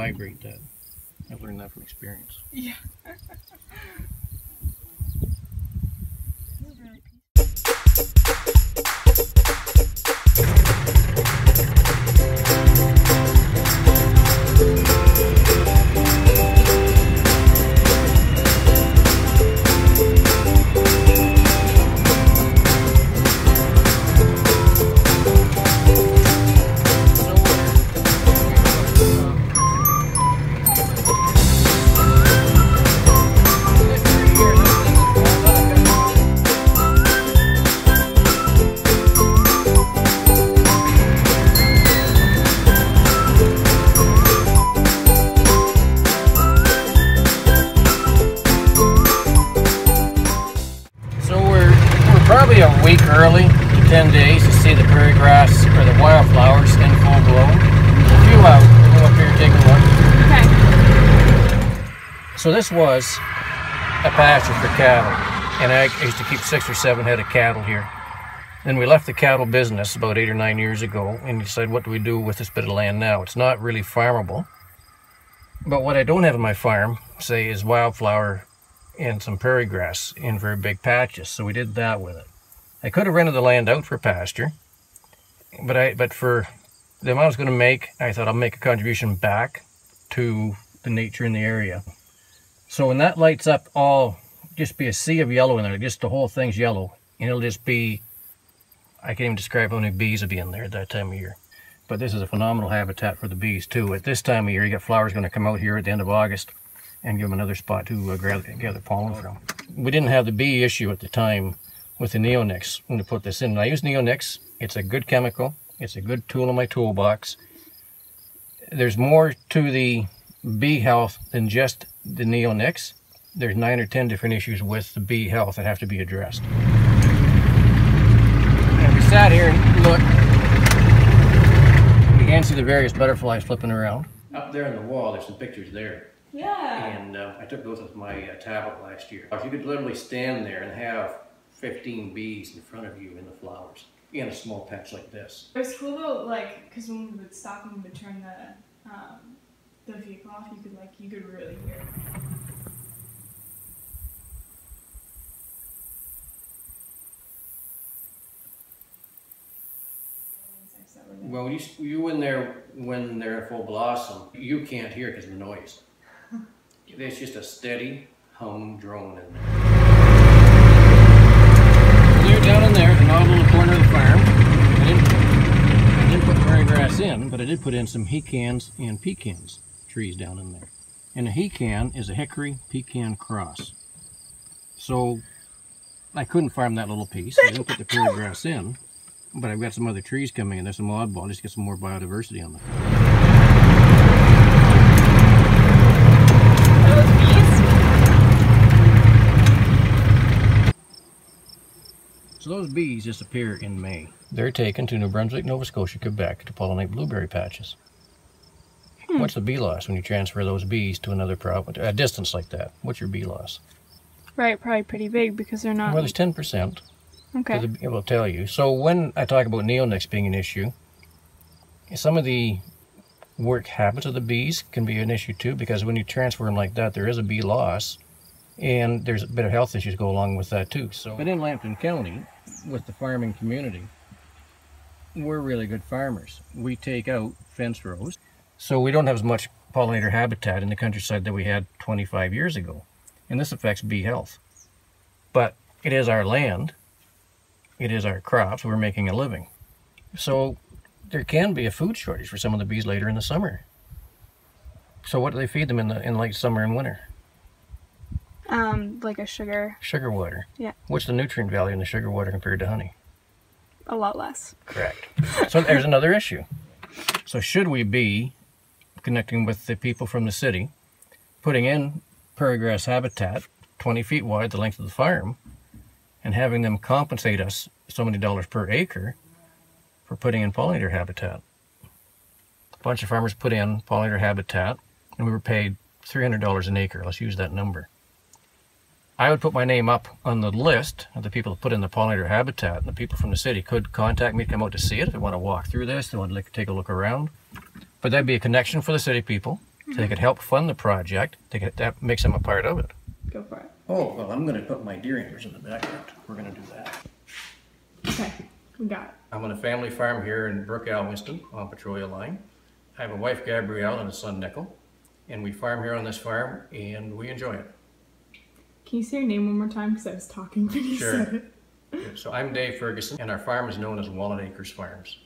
migrate that. I've learned that from experience. Yeah. Probably a week early to 10 days to see the prairie grass or the wildflowers in full bloom. A few out. We'll go up here and take a look. Okay. So this was a pasture for cattle, and I used to keep 6 or 7 head of cattle here. Then we left the cattle business about 8 or 9 years ago and decided, what do we do with this bit of land now? It's not really farmable, but what I don't have on my farm, say, is wildflower and some prairie grass in very big patches, so we did that with it. I could have rented the land out for pasture, but for the amount I was going to make, I thought I'll make a contribution back to the nature in the area. So when that lights up, just be a sea of yellow in there, just the whole thing's yellow, and it'll just be, I can't even describe how many bees will be in there at that time of year. But this is a phenomenal habitat for the bees too. At this time of year, you got flowers going to come out here at the end of August and give them another spot to gather pollen from. We didn't have the bee issue at the time with the neonics when we put this in. And I use neonics. It's a good chemical. It's a good tool in my toolbox. There's more to the bee health than just the neonics. There's 9 or 10 different issues with the bee health that have to be addressed. And we sat here and looked. You can see the various butterflies flipping around. Up there on the wall, there's some pictures there. Yeah. And I took those with my tablet last year. If you could literally stand there and have 15 bees in front of you in the flowers in a small patch like this. It was cool though, like, because when we would stop and we would turn the vehicle off, you could really hear it. Well, you in there when they're in full blossom, you can't hear because of the noise. It's just a steady hum drone in there. They're down in there, an odd little corner of the farm. I didn't put prairie grass in, but I did put in some pecans and pecans trees down in there. And a pecan is a hickory pecan cross. So I couldn't farm that little piece. I didn't put the prairie grass in, but I've got some other trees coming in. There's some oddball, just to get some more biodiversity on the farm. So those bees disappear in May. They're taken to New Brunswick, Nova Scotia, Quebec to pollinate blueberry patches. What's the bee loss when you transfer those bees to another province, a distance like that? What's your bee loss? Right, probably pretty big because they're not... Well, there's 10%. Okay. It will tell you. So when I talk about neonics being an issue, some of the work habits of the bees can be an issue too, because when you transfer them like that, there is a bee loss, and there's a bit of health issues go along with that too. So, but in Lambton County, with the farming community, we're really good farmers. We take out fence rows, so we don't have as much pollinator habitat in the countryside that we had 25 years ago, and this affects bee health. But it is our land, it is our crops, we're making a living. So there can be a food shortage for some of the bees later in the summer. So what do they feed them in late summer and winter? Like a sugar. Sugar water. Yeah. What's the nutrient value in the sugar water compared to honey? A lot less. Correct. So there's another issue. So should we be connecting with the people from the city, putting in prairie grass habitat 20 feet wide, the length of the farm, and having them compensate us so many dollars per acre for putting in pollinator habitat? A bunch of farmers put in pollinator habitat, and we were paid $300 an acre. Let's use that number. I would put my name up on the list of the people that put in the pollinator habitat, and the people from the city could contact me to come out to see it if they want to walk through this, they want to take a look around. But that'd be a connection for the city people, so they could help fund the project. That makes them a part of it. Go for it. Oh, well, I'm going to put my deer antlers in the background. We're going to do that. Okay, we got it. I'm on a family farm here in Brook Alwinston on Petrolia Line. I have a wife, Gabrielle, and a son, Nickel. And we farm here on this farm, and we enjoy it. Can you say your name one more time? Because I was talking when you said it. So I'm Dave Ferguson, and our farm is known as Walnut Acres Farms.